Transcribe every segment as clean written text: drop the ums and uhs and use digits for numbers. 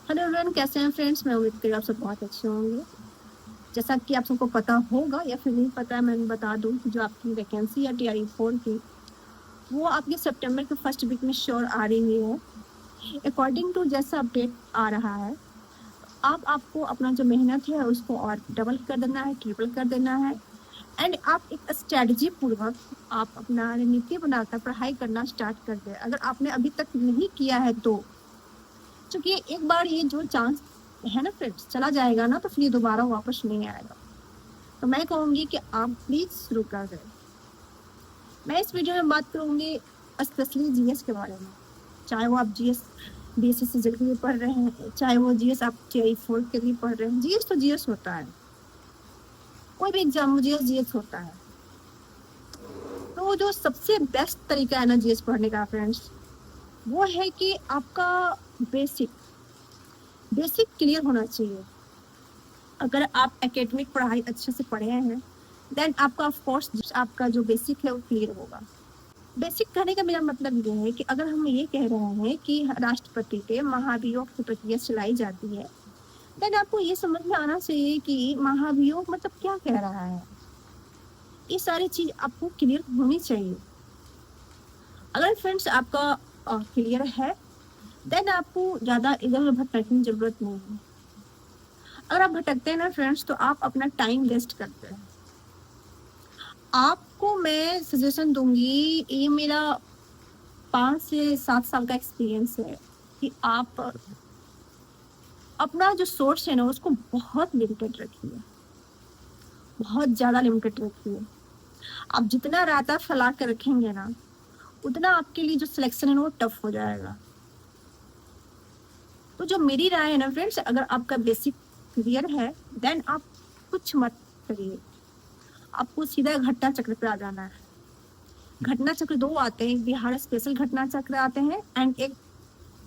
Hello everyone, कैसे हैं friends. मैं उम्मीद करी आप सब बहुत अच्छे होंगे। जैसा कि आप सबको पता होगा या फिर नहीं पता है, मैं बता दूं कि जो आपकी वैकेंसी है टीआरई 4 की, वो आपके सितंबर के फर्स्ट वीक में श्योर आ रही है। अकॉर्डिंग टू जैसा अपडेट आ रहा है, आप आपको अपना जो मेहनत है उसको और डबल कर देना है, ट्रिपल कर देना है। एंड आप एक स्ट्रेटजी पूर्वक आप अपना रणनीति बनाकर पढ़ाई करना स्टार्ट कर दे। अगर आपने अभी तक नहीं किया है तो, क्योंकि एक बार ये जो चांस है ना फ्रेंड्स, चला जाएगा ना तो फिर ये दोबारा वापस नहीं आएगा। तो मैं कहूंगी कि आप प्लीज शुरू कर दें। मैं इस वीडियो में बात करूंगी स्पेशली जीएस के बारे में। चाहे वो आप जीएस बीएसएससी के लिए पढ़ रहे हैं, चाहे वो जीएस आप टीआई 4 के लिए पढ़ रहे हैं। जीएस तो जीएस होता है, कोई भी एग्जाम जीएस जीएस होता है। तो जो सबसे बेस्ट तरीका है ना जीएस पढ़ने का फ्रेंड्स, वो है कि आपका बेसिक बेसिक क्लियर होना चाहिए। अगर आप एकेडमिक पढ़ाई अच्छे से पढ़े हैं, देन आपका ऑफ कोर्स आपका जो बेसिक है वो क्लियर होगा। बेसिक कहने का मेरा मतलब ये है कि अगर हम ये कह रहे हैं कि राष्ट्रपति के महाभियोग की प्रक्रिया चलाई जाती है, देन आपको ये समझ में आना चाहिए कि महाभियोग मतलब क्या कह रहा है। ये सारी चीज आपको क्लियर होनी चाहिए। अगर फ्रेंड्स आपका क्लियर है, देन आपको ज्यादा इधर उधर भटकने की जरूरत नहीं है। अगर आप भटकते हैं ना फ्रेंड्स, तो आप अपना टाइम वेस्ट करते हैं। आपको मैं सजेशन दूंगी, ये मेरा 5 से 7 साल का एक्सपीरियंस है, कि आप अपना जो सोर्स है ना उसको बहुत लिमिटेड रखिए, बहुत ज्यादा लिमिटेड रखिए। आप जितना रायता फैला कर रखेंगे ना, उतना आपके लिए जो सिलेक्शन है ना वो टफ हो जाएगा। तो जो मेरी राय है ना फ्रेंड्स, अगर आपका बेसिक क्लियर है, देन आप कुछ मत करिए, आपको सीधा घटना चक्र पे आ जाना है। घटना चक्र 2 आते हैं, एक बिहार स्पेशल घटना चक्र आते हैं एंड एक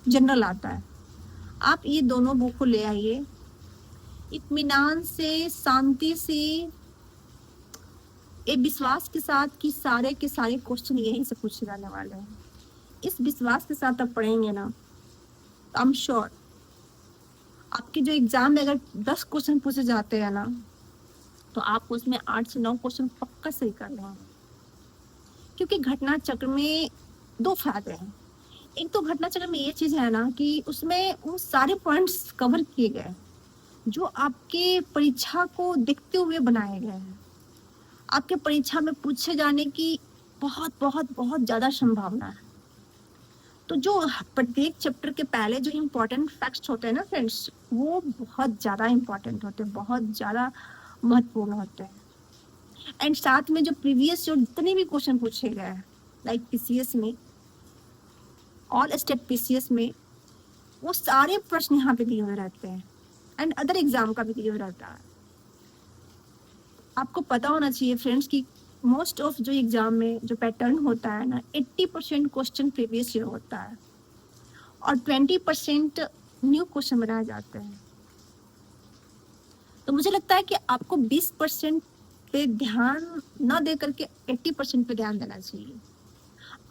जनरल आता है। आप ये दोनों बुक को ले आइए, इत्मीनान से, शांति से, एक विश्वास के साथ कि सारे के सारे क्वेश्चन यहीं से पूछे जाने वाले हैं। इस विश्वास के साथ आप पढ़ेंगे ना, आई एम श्योर आपके जो एग्जाम में अगर 10 क्वेश्चन पूछे जाते हैं ना, तो आप उसमें 8 से 9 क्वेश्चन पक्का सही कर लेंगे। क्योंकि घटना चक्र में 2 फायदे हैं। एक तो घटना चक्र में ये चीज है ना कि उसमें वो सारे पॉइंट्स कवर किए गए जो आपके परीक्षा को देखते हुए बनाए गए हैं। आपके परीक्षा में पूछे जाने की बहुत बहुत बहुत ज्यादा संभावना है। तो जो प्रत्येक चैप्टर के पहले जो इम्पोर्टेंट फैक्ट्स होते हैं ना फ्रेंड्स, वो बहुत ज्यादा इम्पोर्टेंट होते हैं, बहुत ज्यादा महत्वपूर्ण होते हैं। एंड साथ में जो प्रीवियस जो जितने भी क्वेश्चन पूछे गए हैं, लाइक पीसीएस में, ऑल स्टेट पीसीएस में, वो सारे प्रश्न यहाँ पे दिए हुए रहते हैं एंड अदर एग्जाम का भी दिए हुए रहता है। आपको पता होना चाहिए फ्रेंड्स कि मोस्ट ऑफ जो एग्जाम में जो पैटर्न होता है ना, 80% क्वेश्चन प्रीवियस ईयर होता है और 20% न्यू क्वेश्चन बनाए जाते हैं। तो मुझे लगता है कि आपको 20% पे ध्यान न दे करके 80% पे ध्यान देना चाहिए।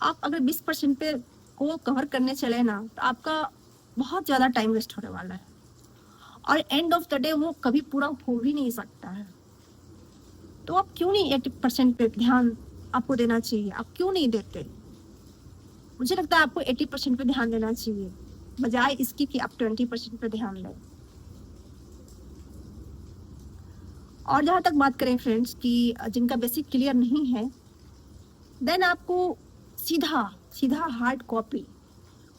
आप अगर 20% पे को कवर करने चले ना, तो आपका बहुत ज्यादा टाइम वेस्ट होने वाला है और एंड ऑफ द डे वो कभी पूरा हो भी नहीं सकता है। तो आप क्यों नहीं 80% पे ध्यान आपको देना चाहिए, आप क्यों नहीं देते। मुझे लगता है आपको 80% पे ध्यान देना चाहिए, बजाय इसकी कि आप 20% पे ध्यान दें। और जहां तक बात करें फ्रेंड्स कि जिनका बेसिक क्लियर नहीं है, देन आपको सीधा सीधा हार्ड कॉपी,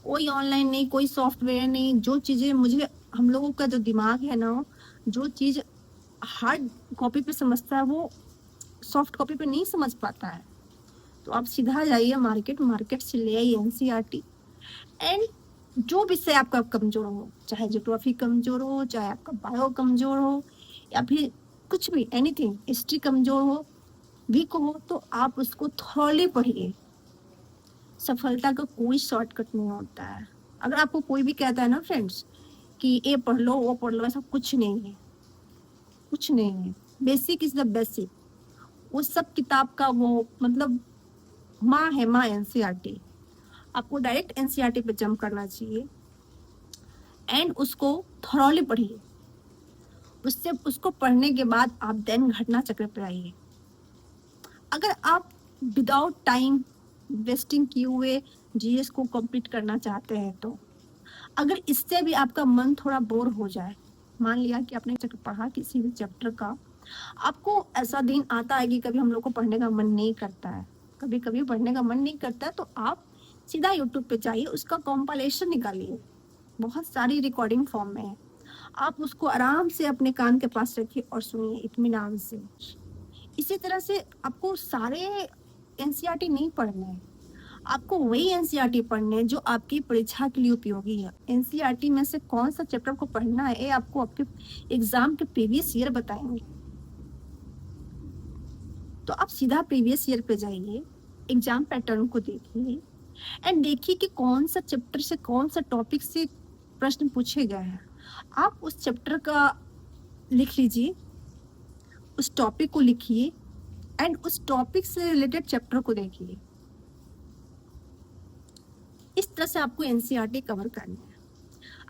कोई ऑनलाइन नहीं, कोई सॉफ्टवेयर नहीं। जो चीजें मुझे, हम लोगों का जो दिमाग है ना, जो चीज हार्ड कॉपी पे समझता है वो सॉफ्ट कॉपी पे नहीं समझ पाता है। तो आप सीधा जाइए मार्केट, मार्केट से ले आइए एनसीईआरटी। एंड जो विषय आपका कमजोर हो, चाहे ज्योग्राफी कमजोर हो, चाहे आपका बायो कमजोर हो, या फिर कुछ भी एनीथिंग, हिस्ट्री कमजोर हो, वीक हो, तो आप उसको थॉरली पढ़िए। सफलता का कोई शॉर्टकट नहीं होता है। अगर आपको कोई भी कहता है ना फ्रेंड्स कि ये पढ़ लो वो पढ़ लो, ऐसा कुछ नहीं है, कुछ नहीं है। Basic is the basic. वो सब किताब का वो मतलब माँ है, माँ एनसीईआरटी। आपको डायरेक्ट एनसीईआरटी पे जंप करना चाहिए। एंड उसको थॉरली पढ़िए। उससे उसको पढ़ने के बाद आप देन घटना चक्र पर आइए। अगर आप विदाउट टाइम वेस्टिंग किए हुए जीएस को कंप्लीट करना चाहते हैं, तो अगर इससे भी आपका मन थोड़ा बोर हो जाए, मान लिया कि आपने चैप्टर पढ़ा किसी भी चैप्टर का, आपको ऐसा दिन आता है कि कभी हम लोग को पढ़ने का मन नहीं करता है, कभी कभी पढ़ने का मन नहीं करता है, तो आप सीधा यूट्यूब पे जाइए, उसका कॉम्पाइलेशन निकालिए, बहुत सारी रिकॉर्डिंग फॉर्म में है, आप उसको आराम से अपने कान के पास रखिए और सुनिए इत्मीनान से। इसी तरह से आपको सारे एनसीईआरटी नहीं पढ़ने हैं, आपको वही एनसीईआरटी पढ़ने हैं जो आपकी परीक्षा के लिए उपयोगी है। एनसीईआरटी में से कौन सा चैप्टर को पढ़ना है, ये आपको आपके एग्जाम के प्रीवियस ईयर बताएंगे। तो आप सीधा प्रीवियस ईयर पे जाइए, एग्जाम पैटर्न को देखिए एंड देखिए कि कौन सा चैप्टर से कौन सा टॉपिक से प्रश्न पूछे गए हैं। आप उस चैप्टर का लिख लीजिए, उस टॉपिक को लिखिए एंड उस टॉपिक से रिलेटेड चैप्टर को देखिए। इस तरह से आपको एनसीईआरटी कवर करनी है।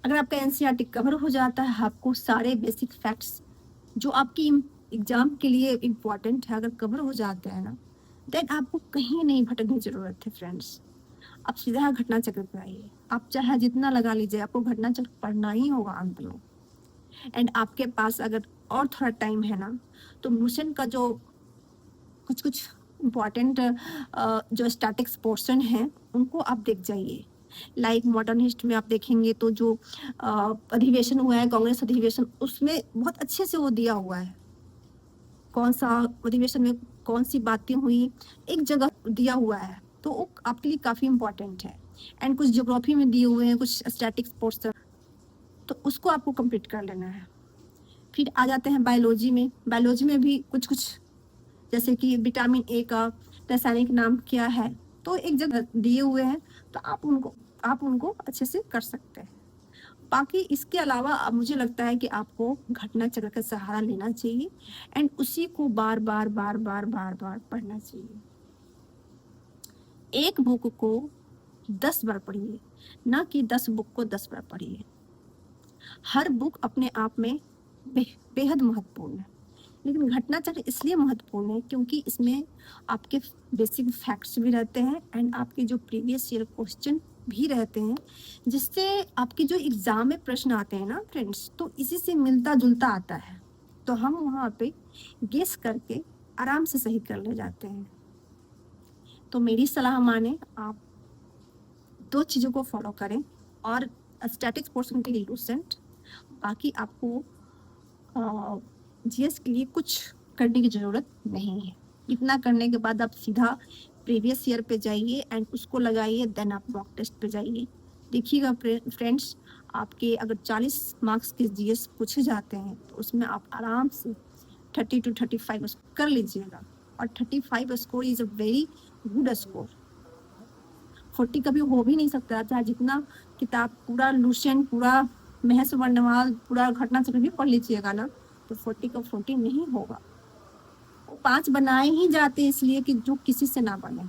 अगर आपका एनसीईआरटी कवर हो जाता है, आपको सारे बेसिक फैक्ट्स जो आपकी एग्जाम के लिए इम्पोर्टेंट है अगर कवर हो जाते हैं ना, देन आपको कहीं नहीं भटकने की जरूरत है फ्रेंड्स। आप सीधा घटना चक्र पे आइए, आप चाहे जितना लगा लीजिए, आपको घटना चक्र पढ़ना ही होगा अंत में। एंड आपके पास अगर और थोड़ा टाइम है ना, तो मोशन का जो कुछ कुछ इम्पॉर्टेंट जो स्टैटिक्स पोर्शन है उनको आप देख जाइए। लाइक मॉडर्न हिस्ट्री में आप देखेंगे तो जो अधिवेशन हुआ है, कांग्रेस अधिवेशन, उसमें बहुत अच्छे से वो दिया हुआ है, कौन सा अधिवेशन में कौन सी बातें हुई, एक जगह दिया हुआ है, तो वो आपके लिए काफ़ी इम्पोर्टेंट है। एंड कुछ ज्योग्राफी में दिए हुए हैं, कुछ स्टैटिक्स पोर्शन, तो उसको आपको कंप्लीट कर लेना है। फिर आ जाते हैं बायोलॉजी में। बायोलॉजी में भी कुछ कुछ, जैसे कि विटामिन ए का रासायनिक नाम क्या है, तो एक जगह दिए हुए हैं, तो आप उनको अच्छे से कर सकते हैं। बाकी इसके अलावा अब मुझे लगता है कि आपको घटना चक्र का सहारा लेना चाहिए एंड उसी को बार बार बार बार बार बार पढ़ना चाहिए। एक बुक को 10 बार पढ़िए, ना कि 10 बुक को 10 बार पढ़िए। हर बुक अपने आप में बेहद महत्वपूर्ण है, लेकिन घटना चक्र इसलिए महत्वपूर्ण है क्योंकि इसमें आपके बेसिक फैक्ट्स भी रहते हैं एंड आपके जो प्रीवियस ईयर क्वेश्चन भी रहते हैं, जिससे आपके जो एग्जाम में प्रश्न आते हैं ना फ्रेंड्स, तो इसी से मिलता जुलता आता है, तो हम वहाँ पे गेस करके आराम से सही कर ले जाते हैं। तो मेरी सलाह माने, आप 2 चीज़ों को फॉलो करें और स्टैटिक्स पोर्शन के लिए लूसेंट, बाकी आपको जीएस के लिए कुछ करने की ज़रूरत नहीं है। इतना करने के बाद आप सीधा प्रीवियस ईयर पे जाइए एंड उसको लगाइए, देन आप मॉक टेस्ट पे जाइए। देखिएगा फ्रेंड्स, आपके अगर 40 मार्क्स के जीएस पूछे जाते हैं तो उसमें आप आराम से 30 to 35 कर लीजिएगा, और 35 score is a very good score. 40 कभी हो भी नहीं सकता, चाहे जितना किताब पूरा लूसेंट, पूरा महस वर्णमाल, पूरा घटना चक्र भी पढ़ लीजिएगा ना, तो 40 का 40 नहीं होगा। 5 बनाए ही जाते इसलिए कि जो किसी से ना बने,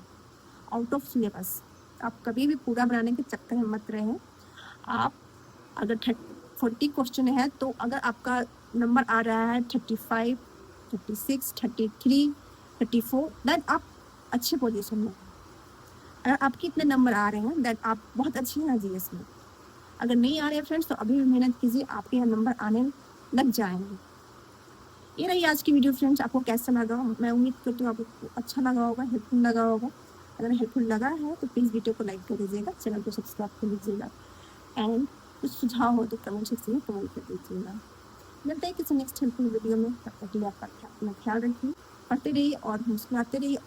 आउट ऑफ सिलेबस। आप कभी भी पूरा बनाने के चक्कर में मत रहें। आप अगर 40 क्वेश्चन है तो अगर आपका नंबर आ रहा है 35, 36, 33, 34, दैट आप अच्छे पोजीशन में। अगर आपके इतने नंबर आ रहे हैं दैट आप बहुत अच्छे हैं जीएस में। अगर नहीं आ रहे हैं फ्रेंड्स तो अभी भी मेहनत कीजिए, आपके यहाँ नंबर आने लग जाएंगे। ये रही आज की वीडियो फ्रेंड्स, आपको कैसा लगा? मैं उम्मीद करती हूँ आपको अच्छा लगा होगा, हेल्पफुल लगा होगा। अगर हेल्पफुल लगा है तो प्लीज़ वीडियो को लाइक कर दीजिएगा, चैनल को सब्सक्राइब कर लीजिएगा एंड कुछ सुझाव हो तो कमेंट सेक्शन में कमेंट कर दीजिएगा। मिलते हैं किसी नेक्स्ट हेल्पफुल वीडियो में, तब तक के लिए आपका अपना ख्याल रखिए, पढ़ते रहिए और मुस्कुराते रहिए।